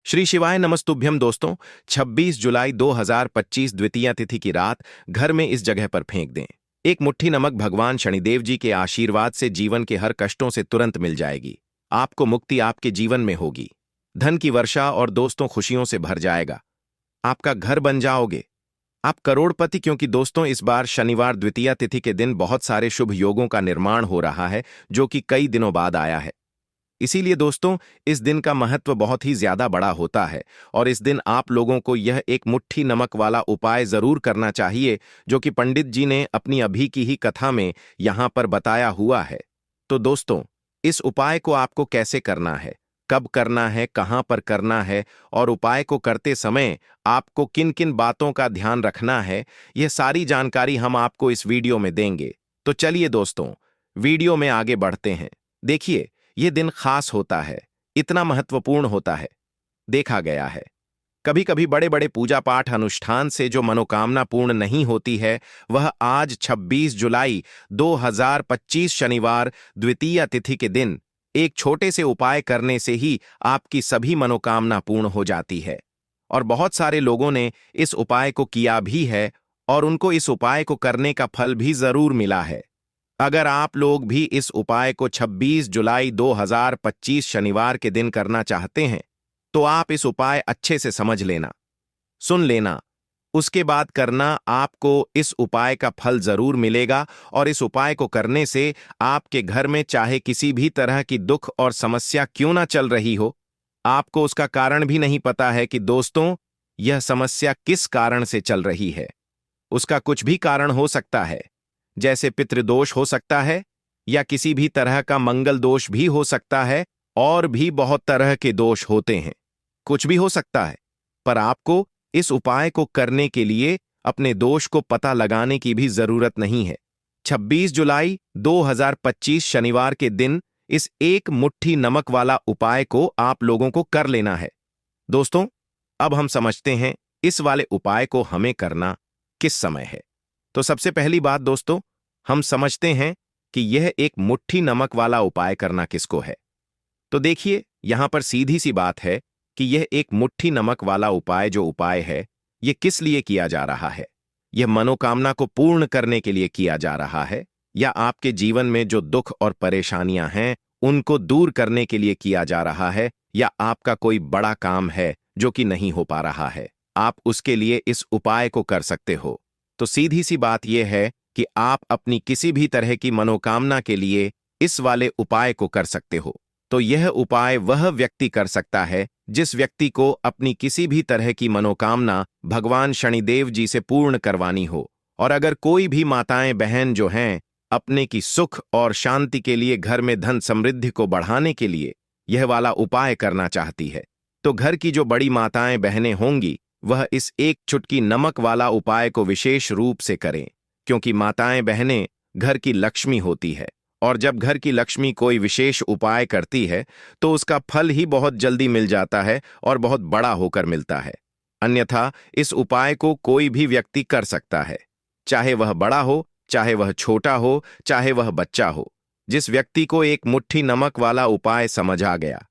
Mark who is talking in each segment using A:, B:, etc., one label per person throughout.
A: श्री शिवाय नमस्तुभ्यम दोस्तों। 26 जुलाई 2025 द्वितीया तिथि की रात घर में इस जगह पर फेंक दें। एक मुट्ठी नमक भगवान शनिदेव जी के आशीर्वाद से जीवन के हर कष्टों से तुरंत मिल जाएगी। आपको मुक्ति आपके जीवन में होगी। धन की वर्षा और दोस्तों खुशियों से भर जाएगा। आपका घर बन जाओगे। आप करोड़पति, क्योंकि दोस्तों इस बार शनिवार द्वितीया तिथि के दिन बहुत सारे शुभ योगों का निर्माण हो रहा है जो कि कई दिनों बाद आया है। इसीलिए दोस्तों इस दिन का महत्व बहुत ही ज्यादा बड़ा होता है और इस दिन आप लोगों को यह एक मुट्ठी नमक वाला उपाय जरूर करना चाहिए जो कि पंडित जी ने अपनी अभी की ही कथा में यहां पर बताया हुआ है। तो दोस्तों इस उपाय को आपको कैसे करना है, कब करना है, कहां पर करना है और उपाय को करते समय आपको किन किन बातों का ध्यान रखना है, यह सारी जानकारी हम आपको इस वीडियो में देंगे। तो चलिए दोस्तों वीडियो में आगे बढ़ते हैं। देखिए ये दिन खास होता है, इतना महत्वपूर्ण होता है। देखा गया है कभी कभी बड़े बड़े पूजा पाठ अनुष्ठान से जो मनोकामना पूर्ण नहीं होती है वह आज 26 जुलाई 2025 शनिवार द्वितीया तिथि के दिन एक छोटे से उपाय करने से ही आपकी सभी मनोकामना पूर्ण हो जाती है। और बहुत सारे लोगों ने इस उपाय को किया भी है और उनको इस उपाय को करने का फल भी जरूर मिला है। अगर आप लोग भी इस उपाय को 26 जुलाई 2025 शनिवार के दिन करना चाहते हैं तो आप इस उपाय अच्छे से समझ लेना, सुन लेना, उसके बाद करना। आपको इस उपाय का फल जरूर मिलेगा और इस उपाय को करने से आपके घर में चाहे किसी भी तरह की दुख और समस्या क्यों ना चल रही हो, आपको उसका कारण भी नहीं पता है कि दोस्तों यह समस्या किस कारण से चल रही है। उसका कुछ भी कारण हो सकता है, जैसे पितृदोष हो सकता है या किसी भी तरह का मंगल दोष भी हो सकता है और भी बहुत तरह के दोष होते हैं, कुछ भी हो सकता है। पर आपको इस उपाय को करने के लिए अपने दोष को पता लगाने की भी जरूरत नहीं है। 26 जुलाई 2025 शनिवार के दिन इस एक मुट्ठी नमक वाला उपाय को आप लोगों को कर लेना है। दोस्तों अब हम समझते हैं इस वाले उपाय को हमें करना किस समय है। तो सबसे पहली बात दोस्तों हम समझते हैं कि यह एक मुट्ठी नमक वाला उपाय करना किसको है। तो देखिए यहां पर सीधी सी बात है कि यह एक मुट्ठी नमक वाला उपाय जो उपाय है यह किस लिए किया जा रहा है। यह मनोकामना को पूर्ण करने के लिए किया जा रहा है या आपके जीवन में जो दुख और परेशानियां हैं उनको दूर करने के लिए किया जा रहा है, या आपका कोई बड़ा काम है जो कि नहीं हो पा रहा है, आप उसके लिए इस उपाय को कर सकते हो। तो सीधी सी बात यह है कि आप अपनी किसी भी तरह की मनोकामना के लिए इस वाले उपाय को कर सकते हो। तो यह उपाय वह व्यक्ति कर सकता है जिस व्यक्ति को अपनी किसी भी तरह की मनोकामना भगवान शनिदेव जी से पूर्ण करवानी हो। और अगर कोई भी माताएं बहन जो हैं अपने की सुख और शांति के लिए, घर में धन समृद्धि को बढ़ाने के लिए यह वाला उपाय करना चाहती है, तो घर की जो बड़ी माताएं बहनें होंगी वह इस एक चुटकी नमक वाला उपाय को विशेष रूप से करें, क्योंकि माताएं बहनें घर की लक्ष्मी होती है और जब घर की लक्ष्मी कोई विशेष उपाय करती है तो उसका फल ही बहुत जल्दी मिल जाता है और बहुत बड़ा होकर मिलता है। अन्यथा इस उपाय को कोई भी व्यक्ति कर सकता है, चाहे वह बड़ा हो, चाहे वह छोटा हो, चाहे वह बच्चा हो। जिस व्यक्ति को एक मुट्ठी नमक वाला उपाय समझ आ गया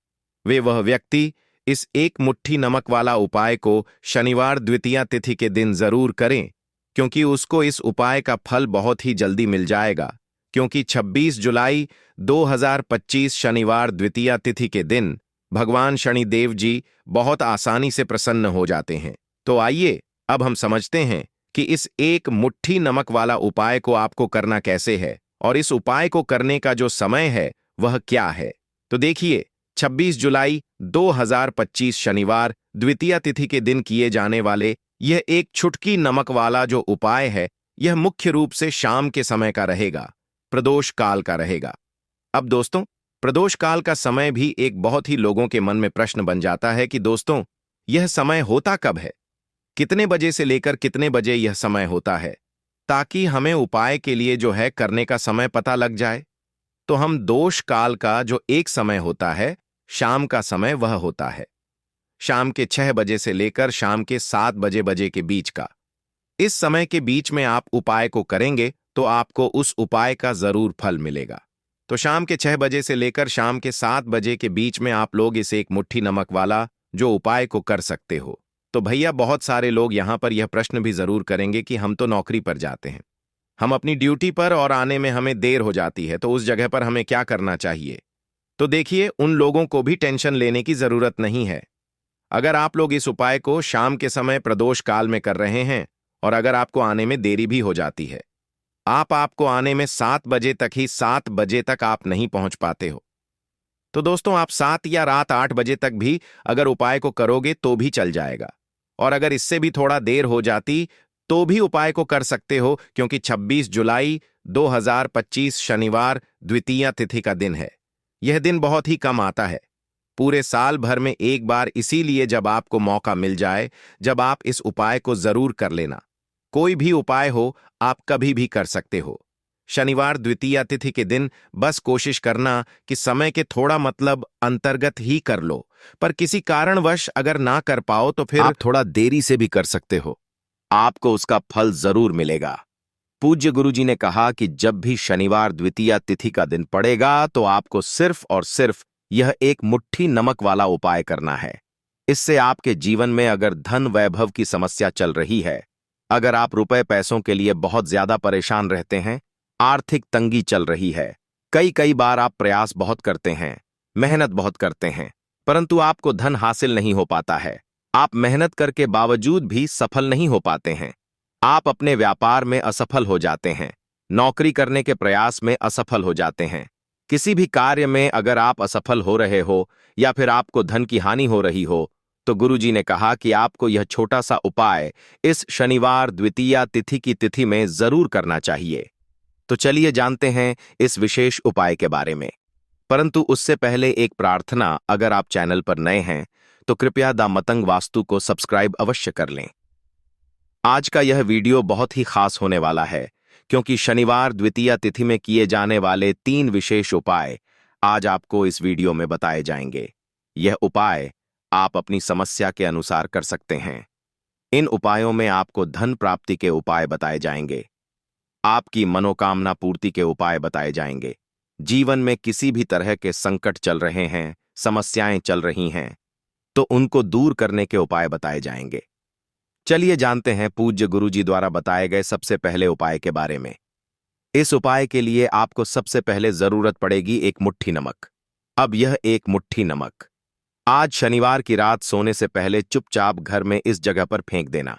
A: वह व्यक्ति इस एक मुट्ठी नमक वाला उपाय को शनिवार द्वितीया तिथि के दिन जरूर करें, क्योंकि उसको इस उपाय का फल बहुत ही जल्दी मिल जाएगा। क्योंकि 26 जुलाई 2025 शनिवार द्वितीया तिथि के दिन भगवान शनिदेव जी बहुत आसानी से प्रसन्न हो जाते हैं। तो आइए अब हम समझते हैं कि इस एक मुट्ठी नमक वाला उपाय को आपको करना कैसे है और इस उपाय को करने का जो समय है वह क्या है। तो देखिए 26 जुलाई 2025 शनिवार द्वितीया तिथि के दिन किए जाने वाले यह एक चुटकी नमक वाला जो उपाय है यह मुख्य रूप से शाम के समय का रहेगा, प्रदोष काल का रहेगा। अब दोस्तों प्रदोष काल का समय भी एक बहुत ही लोगों के मन में प्रश्न बन जाता है कि दोस्तों यह समय होता कब है, कितने बजे से लेकर कितने बजे यह समय होता है, ताकि हमें उपाय के लिए जो है करने का समय पता लग जाए। तो हम दोष काल का जो एक समय होता है, शाम का समय वह होता है शाम के 6 बजे से लेकर शाम के 7 बजे के बीच का। इस समय के बीच में आप उपाय को करेंगे तो आपको उस उपाय का जरूर फल मिलेगा। तो शाम के 6 बजे से लेकर शाम के 7 बजे के बीच में आप लोग इस एक मुट्ठी नमक वाला जो उपाय को कर सकते हो। तो भैया बहुत सारे लोग यहाँ पर यह प्रश्न भी जरूर करेंगे कि हम तो नौकरी पर जाते हैं, हम अपनी ड्यूटी पर और आने में हमें देर हो जाती है, तो उस जगह पर हमें क्या करना चाहिए। तो देखिए, उन लोगों को भी टेंशन लेने की जरूरत नहीं है। अगर आप लोग इस उपाय को शाम के समय प्रदोष काल में कर रहे हैं और अगर आपको आने में देरी भी हो जाती है, आपको आने में 7 बजे तक ही 7 बजे तक आप नहीं पहुंच पाते हो, तो दोस्तों आप 7 या रात 8 बजे तक भी अगर उपाय को करोगे तो भी चल जाएगा। और अगर इससे भी थोड़ा देर हो जाती तो भी उपाय को कर सकते हो, क्योंकि 26 जुलाई 2025 शनिवार द्वितीया तिथि का दिन है। यह दिन बहुत ही कम आता है, पूरे साल भर में एक बार, इसीलिए जब आपको मौका मिल जाए, जब आप इस उपाय को जरूर कर लेना। कोई भी उपाय हो, आप कभी भी कर सकते हो। शनिवार द्वितीया तिथि के दिन बस कोशिश करना कि समय के थोड़ा मतलब अंतर्गत ही कर लो, पर किसी कारणवश अगर ना कर पाओ तो फिर
B: आप थोड़ा देरी से भी कर सकते हो, आपको उसका फल जरूर मिलेगा। पूज्य गुरुजी ने कहा कि जब भी शनिवार द्वितीया तिथि का दिन पड़ेगा तो आपको सिर्फ और सिर्फ यह एक मुट्ठी नमक वाला उपाय करना है। इससे आपके जीवन में अगर धन वैभव की समस्या चल रही है, अगर आप रुपए पैसों के लिए बहुत ज्यादा परेशान रहते हैं, आर्थिक तंगी चल रही है, कई बार आप प्रयास बहुत करते हैं, मेहनत बहुत करते हैं, परंतु आपको धन हासिल नहीं हो पाता है, आप मेहनत करके बावजूद भी सफल नहीं हो पाते हैं, आप अपने व्यापार में असफल हो जाते हैं, नौकरी करने के प्रयास में असफल हो जाते हैं, किसी भी कार्य में अगर आप असफल हो रहे हो या फिर आपको धन की हानि हो रही हो, तो गुरुजी ने कहा कि आपको यह छोटा सा उपाय इस शनिवार द्वितीया तिथि की तिथि में जरूर करना चाहिए। तो चलिए जानते हैं इस विशेष उपाय के बारे में, परंतु उससे पहले एक प्रार्थना, अगर आप चैनल पर नए हैं तो कृपया द मतंग वास्तु को सब्सक्राइब अवश्य कर लें। आज का यह वीडियो बहुत ही खास होने वाला है, क्योंकि शनिवार द्वितीया तिथि में किए जाने वाले 3 विशेष उपाय आज आपको इस वीडियो में बताए जाएंगे। यह उपाय आप अपनी समस्या के अनुसार कर सकते हैं। इन उपायों में आपको धन प्राप्ति के उपाय बताए जाएंगे, आपकी मनोकामना पूर्ति के उपाय बताए जाएंगे, जीवन में किसी भी तरह के संकट चल रहे हैं, समस्याएं चल रही हैं, तो उनको दूर करने के उपाय बताए जाएंगे। चलिए जानते हैं पूज्य गुरुजी द्वारा बताए गए सबसे पहले उपाय के बारे में। इस उपाय के लिए आपको सबसे पहले जरूरत पड़ेगी एक मुट्ठी नमक। अब यह एक मुट्ठी नमक आज शनिवार की रात सोने से पहले चुपचाप घर में इस जगह पर फेंक देना।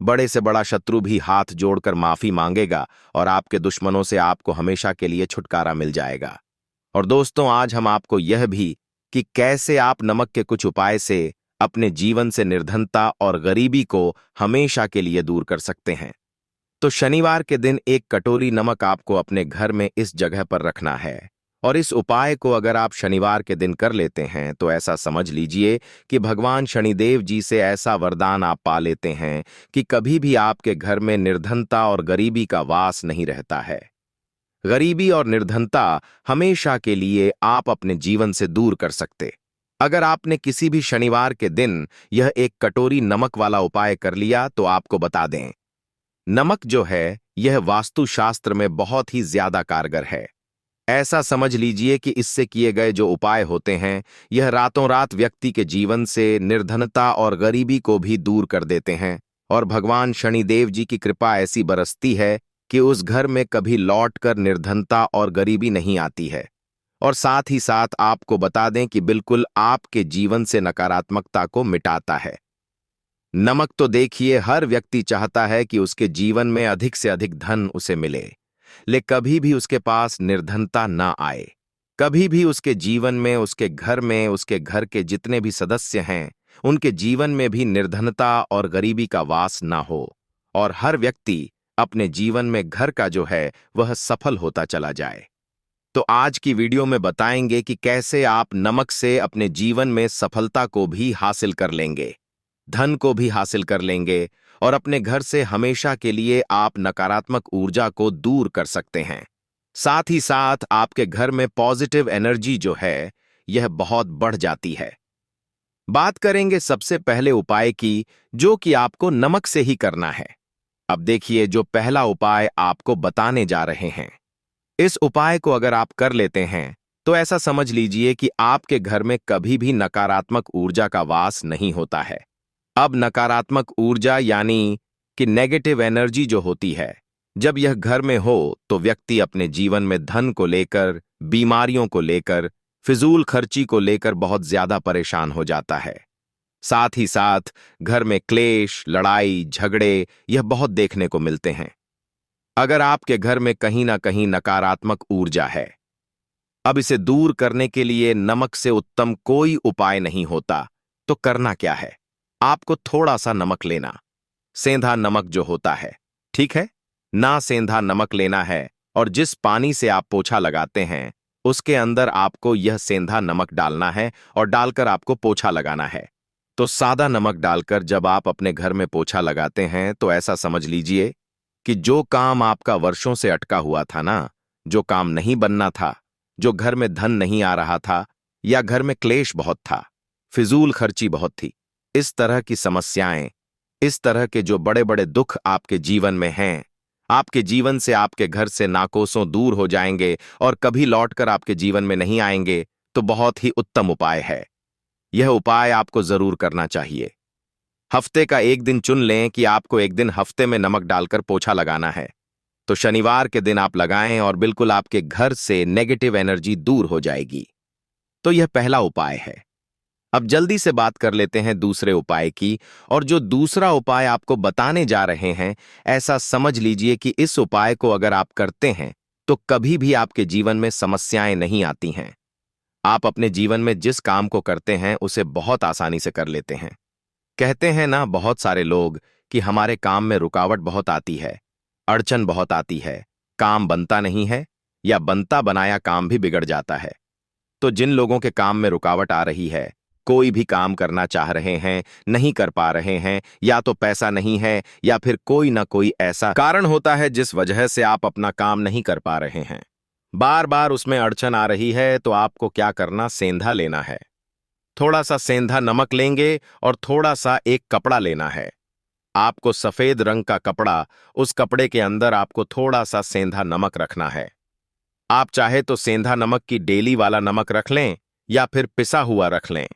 B: बड़े से बड़ा शत्रु भी हाथ जोड़कर माफी मांगेगा और आपके दुश्मनों से आपको हमेशा के लिए छुटकारा मिल जाएगा। और दोस्तों, आज हम आपको यह भी कि कैसे आप नमक के कुछ उपाय से अपने जीवन से निर्धनता और गरीबी को हमेशा के लिए दूर कर सकते हैं। तो शनिवार के दिन एक कटोरी नमक आपको अपने घर में इस जगह पर रखना है, और इस उपाय को अगर आप शनिवार के दिन कर लेते हैं तो ऐसा समझ लीजिए कि भगवान शनिदेव जी से ऐसा वरदान आप पा लेते हैं कि कभी भी आपके घर में निर्धनता और गरीबी का वास नहीं रहता है। गरीबी और निर्धनता हमेशा के लिए आप अपने जीवन से दूर कर सकते। अगर आपने किसी भी शनिवार के दिन यह एक कटोरी नमक वाला उपाय कर लिया तो आपको बता दें, नमक जो है यह वास्तुशास्त्र में बहुत ही ज्यादा कारगर है। ऐसा समझ लीजिए कि इससे किए गए जो उपाय होते हैं यह रातों रात व्यक्ति के जीवन से निर्धनता और गरीबी को भी दूर कर देते हैं, और भगवान शनिदेव जी की कृपा ऐसी बरसती है कि उस घर में कभी लौटकर निर्धनता और गरीबी नहीं आती है। और साथ ही साथ आपको बता दें कि बिल्कुल आपके जीवन से नकारात्मकता को मिटाता है। नमक तो देखिए हर व्यक्ति चाहता है कि उसके जीवन में अधिक से अधिक धन उसे मिले, लेकिन कभी भी उसके पास निर्धनता ना आए, कभी भी उसके जीवन में, उसके घर में, उसके घर के जितने भी सदस्य हैं उनके जीवन में भी निर्धनता और गरीबी का वास ना हो, और हर व्यक्ति अपने जीवन में घर का जो है वह सफल होता चला जाए। तो आज की वीडियो में बताएंगे कि कैसे आप नमक से अपने जीवन में सफलता को भी हासिल कर लेंगे, धन को भी हासिल कर लेंगे, और अपने घर से हमेशा के लिए आप नकारात्मक ऊर्जा को दूर कर सकते हैं। साथ ही साथ आपके घर में पॉजिटिव एनर्जी जो है यह बहुत बढ़ जाती है। बात करेंगे सबसे पहले उपाय की, जो कि आपको नमक से ही करना है। अब देखिए, जो पहला उपाय आपको बताने जा रहे हैं, इस उपाय को अगर आप कर लेते हैं तो ऐसा समझ लीजिए कि आपके घर में कभी भी नकारात्मक ऊर्जा का वास नहीं होता है। अब नकारात्मक ऊर्जा यानी कि नेगेटिव एनर्जी जो होती है, जब यह घर में हो तो व्यक्ति अपने जीवन में धन को लेकर, बीमारियों को लेकर, फिजूल खर्ची को लेकर बहुत ज्यादा परेशान हो जाता है। साथ ही साथ घर में क्लेश, लड़ाई, झगड़े यह बहुत देखने को मिलते हैं। अगर आपके घर में कहीं ना कहीं नकारात्मक ऊर्जा है, अब इसे दूर करने के लिए नमक से उत्तम कोई उपाय नहीं होता। तो करना क्या है? आपको थोड़ा सा नमक लेना, सेंधा नमक जो होता है, ठीक है ना, सेंधा नमक लेना है और जिस पानी से आप पोछा लगाते हैं उसके अंदर आपको यह सेंधा नमक डालना है और डालकर आपको पोछा लगाना है। तो सादा नमक डालकर जब आप अपने घर में पोछा लगाते हैं तो ऐसा समझ लीजिए कि जो काम आपका वर्षों से अटका हुआ था ना, जो काम नहीं बनना था, जो घर में धन नहीं आ रहा था, या घर में क्लेश बहुत था, फिजूल खर्ची बहुत थी, इस तरह की समस्याएं, इस तरह के जो बड़े बड़े दुख आपके जीवन में हैं, आपके जीवन से, आपके घर से नाकोसों दूर हो जाएंगे और कभी लौटकर आपके जीवन में नहीं आएंगे। तो बहुत ही उत्तम उपाय है। यह उपाय आपको जरूर करना चाहिए। हफ्ते का एक दिन चुन लें कि आपको एक दिन हफ्ते में नमक डालकर पोछा लगाना है। तो शनिवार के दिन आप लगाएं और बिल्कुल आपके घर से नेगेटिव एनर्जी दूर हो जाएगी। तो यह पहला उपाय है। अब जल्दी से बात कर लेते हैं दूसरे उपाय की। और जो दूसरा उपाय आपको बताने जा रहे हैं, ऐसा समझ लीजिए कि इस उपाय को अगर आप करते हैं तो कभी भी आपके जीवन में समस्याएं नहीं आती हैं। आप अपने जीवन में जिस काम को करते हैं उसे बहुत आसानी से कर लेते हैं। कहते हैं ना बहुत सारे लोग कि हमारे काम में रुकावट बहुत आती है, अड़चन बहुत आती है, काम बनता नहीं है या बनता बनाया काम भी बिगड़ जाता है। तो जिन लोगों के काम में रुकावट आ रही है, कोई भी काम करना चाह रहे हैं, नहीं कर पा रहे हैं, या तो पैसा नहीं है या फिर कोई ना कोई ऐसा कारण होता है जिस वजह से आप अपना काम नहीं कर पा रहे हैं, बार बार उसमें अड़चन आ रही है, तो आपको क्या करना, सेंधा लेना है। थोड़ा सा सेंधा नमक लेंगे और थोड़ा सा एक कपड़ा लेना है। आपको सफेद रंग का कपड़ा, उस कपड़े के अंदर आपको थोड़ा सा सेंधा नमक रखना है। आप चाहे तो सेंधा नमक की डेली वाला नमक रख लें या फिर पिसा हुआ रख लें।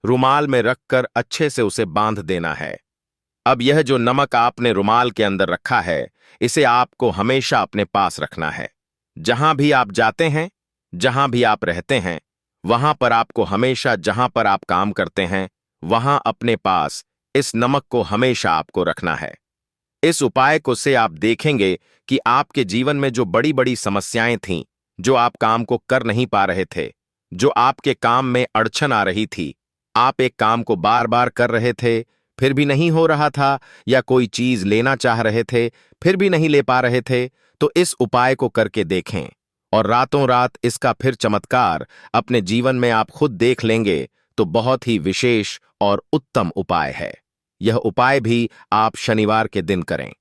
B: रुमाल में रखकर अच्छे से उसे बांध देना है। अब यह जो नमक आपने रुमाल के अंदर रखा है, इसे आपको हमेशा अपने पास रखना है। जहां भी आप जाते हैं, जहां भी आप रहते हैं, वहां पर आपको हमेशा, जहां पर आप काम करते हैं, वहां अपने पास इस नमक को हमेशा आपको रखना है। इस उपाय को से आप देखेंगे कि आपके जीवन में जो बड़ी बड़ी समस्याएं थीं, जो आप काम को कर नहीं पा रहे थे, जो आपके काम में अड़चन आ रही थी, आप एक काम को बार बार कर रहे थे फिर भी नहीं हो रहा था, या कोई चीज लेना चाह रहे थे फिर भी नहीं ले पा रहे थे, तो इस उपाय को करके देखें और रातों रात इसका फिर चमत्कार अपने जीवन में आप खुद देख लेंगे। तो बहुत ही विशेष और उत्तम उपाय है। यह उपाय भी आप शनिवार के दिन करें।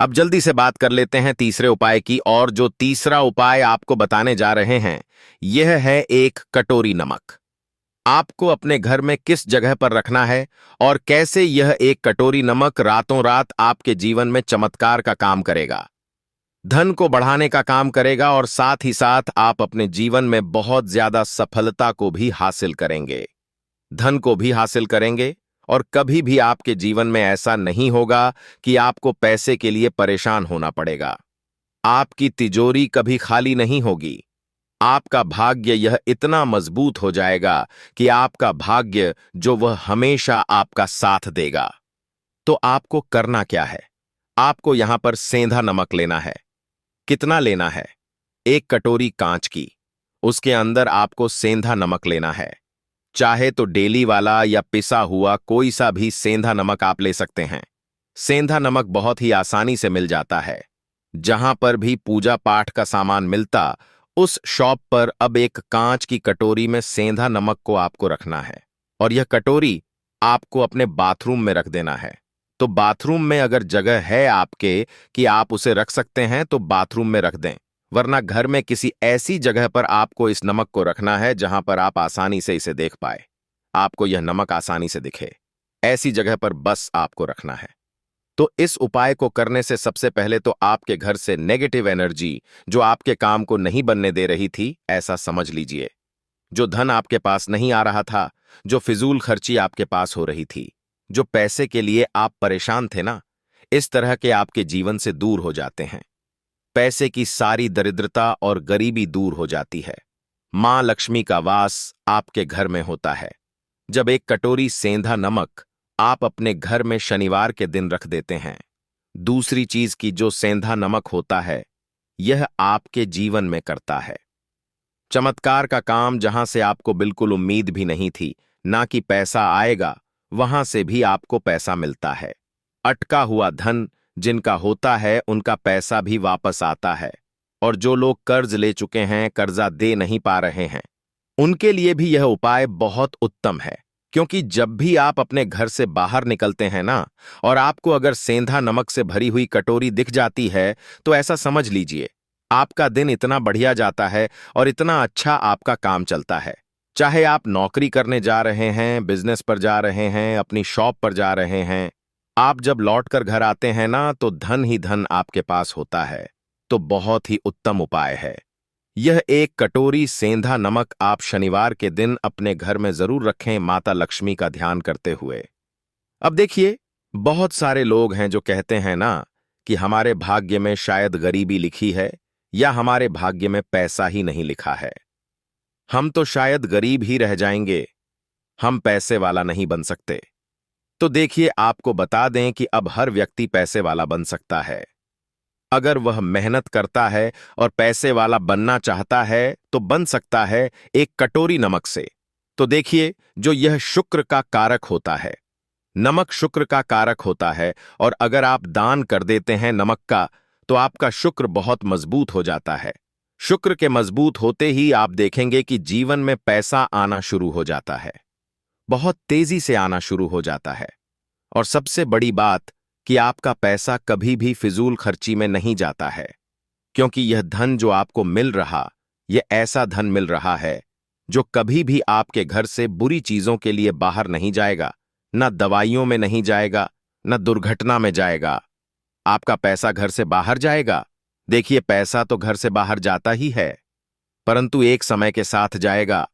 B: अब जल्दी से बात कर लेते हैं तीसरे उपाय की। और जो तीसरा उपाय आपको बताने जा रहे हैं, यह है एक कटोरी नमक। आपको अपने घर में किस जगह पर रखना है और कैसे यह एक कटोरी नमक रातों रात आपके जीवन में चमत्कार का काम करेगा, धन को बढ़ाने का काम करेगा, और साथ ही साथ आप अपने जीवन में बहुत ज्यादा सफलता को भी हासिल करेंगे, धन को भी हासिल करेंगे। और कभी भी आपके जीवन में ऐसा नहीं होगा कि आपको पैसे के लिए परेशान होना पड़ेगा। आपकी तिजोरी कभी खाली नहीं होगी। आपका भाग्य यह इतना मजबूत हो जाएगा कि आपका भाग्य जो वह हमेशा आपका साथ देगा। तो आपको करना क्या है? आपको यहां पर सेंधा नमक लेना है। कितना लेना है? एक कटोरी कांच की, उसके अंदर आपको सेंधा नमक लेना है। चाहे तो डेली वाला या पिसा हुआ कोई सा भी सेंधा नमक आप ले सकते हैं। सेंधा नमक बहुत ही आसानी से मिल जाता है। जहां पर भी पूजा पाठ का सामान मिलता, उस शॉप पर अब एक कांच की कटोरी में सेंधा नमक को आपको रखना है, और यह कटोरी आपको अपने बाथरूम में रख देना है। तो बाथरूम में अगर जगह है आपके कि आप उसे रख सकते हैं तो बाथरूम में रख दें, वरना घर में किसी ऐसी जगह पर आपको इस नमक को रखना है जहां पर आप आसानी से इसे देख पाए, आपको यह नमक आसानी से दिखे, ऐसी जगह पर बस आपको रखना है। तो इस उपाय को करने से सबसे पहले तो आपके घर से नेगेटिव एनर्जी जो आपके काम को नहीं बनने दे रही थी, ऐसा समझ लीजिए। जो धन आपके पास नहीं आ रहा था, जो फिजूल खर्ची आपके पास हो रही थी, जो पैसे के लिए आप परेशान थे ना, इस तरह के आपके जीवन से दूर हो जाते हैं। पैसे की सारी दरिद्रता और गरीबी दूर हो जाती है। मां लक्ष्मी का वास आपके घर में होता है। जब एक कटोरी सेंधा नमक आप अपने घर में शनिवार के दिन रख देते हैं, दूसरी चीज की जो सेंधा नमक होता है, यह आपके जीवन में करता है चमत्कार का काम। जहां से आपको बिल्कुल उम्मीद भी नहीं थी ना कि पैसा आएगा, वहां से भी आपको पैसा मिलता है। अटका हुआ धन जिनका होता है, उनका पैसा भी वापस आता है। और जो लोग कर्ज ले चुके हैं, कर्जा दे नहीं पा रहे हैं, उनके लिए भी यह उपाय बहुत उत्तम है। क्योंकि जब भी आप अपने घर से बाहर निकलते हैं ना, और आपको अगर सेंधा नमक से भरी हुई कटोरी दिख जाती है, तो ऐसा समझ लीजिए आपका दिन इतना बढ़िया जाता है और इतना अच्छा आपका काम चलता है। चाहे आप नौकरी करने जा रहे हैं, बिजनेस पर जा रहे हैं, अपनी शॉप पर जा रहे हैं, आप जब लौटकर घर आते हैं ना, तो धन ही धन आपके पास होता है। तो बहुत ही उत्तम उपाय है। यह एक कटोरी सेंधा नमक आप शनिवार के दिन अपने घर में जरूर रखें, माता लक्ष्मी का ध्यान करते हुए। अब देखिए, बहुत सारे लोग हैं जो कहते हैं ना कि हमारे भाग्य में शायद गरीबी लिखी है, या हमारे भाग्य में पैसा ही नहीं लिखा है। हम तो शायद गरीब ही रह जाएंगे, हम पैसे वाला नहीं बन सकते। तो देखिए, आपको बता दें कि अब हर व्यक्ति पैसे वाला बन सकता है। अगर वह मेहनत करता है और पैसे वाला बनना चाहता है, तो बन सकता है एक कटोरी नमक से। तो देखिए, जो यह शुक्र का कारक होता है, नमक शुक्र का कारक होता है, और अगर आप दान कर देते हैं नमक का, तो आपका शुक्र बहुत मजबूत हो जाता है। शुक्र के मजबूत होते ही आप देखेंगे कि जीवन में पैसा आना शुरू हो जाता है, बहुत तेजी से आना शुरू हो जाता है। और सबसे बड़ी बात कि आपका पैसा कभी भी फिजूल खर्ची में नहीं जाता है, क्योंकि यह धन जो आपको मिल रहा, यह ऐसा धन मिल रहा है जो कभी भी आपके घर से बुरी चीजों के लिए बाहर नहीं जाएगा, न दवाइयों में नहीं जाएगा, न दुर्घटना में जाएगा। आपका पैसा घर से बाहर जाएगा। देखिए, पैसा तो घर से बाहर जाता ही है, परंतु एक समय के साथ जाएगा।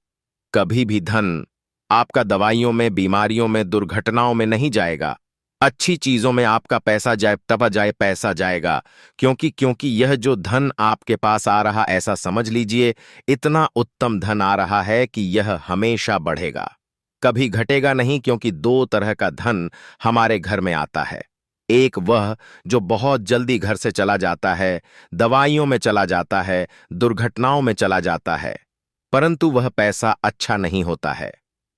B: कभी भी धन आपका दवाइयों में, बीमारियों में, दुर्घटनाओं में नहीं जाएगा। अच्छी चीजों में आपका पैसा जाए, तब जाए पैसा जाएगा। क्योंकि यह जो धन आपके पास आ रहा, ऐसा समझ लीजिए इतना उत्तम धन आ रहा है कि यह हमेशा बढ़ेगा, कभी घटेगा नहीं। क्योंकि दो तरह का धन हमारे घर में आता है। एक वह जो बहुत जल्दी घर से चला जाता है, दवाइयों में चला जाता है, दुर्घटनाओं में चला जाता है, परंतु वह पैसा अच्छा नहीं होता है।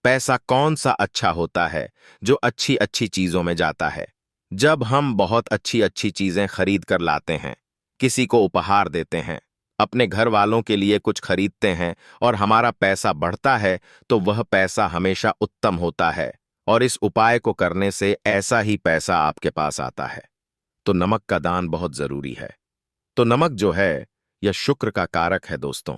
B: पैसा कौन सा अच्छा होता है? जो अच्छी अच्छी चीजों में जाता है। जब हम बहुत अच्छी अच्छी चीजें खरीद कर लाते हैं, किसी को उपहार देते हैं, अपने घर वालों के लिए कुछ खरीदते हैं, और हमारा पैसा बढ़ता है, तो वह पैसा हमेशा उत्तम होता है। और इस उपाय को करने से ऐसा ही पैसा आपके पास आता है। तो नमक का दान बहुत जरूरी है। तो नमक जो है, यह शुक्र का कारक है दोस्तों।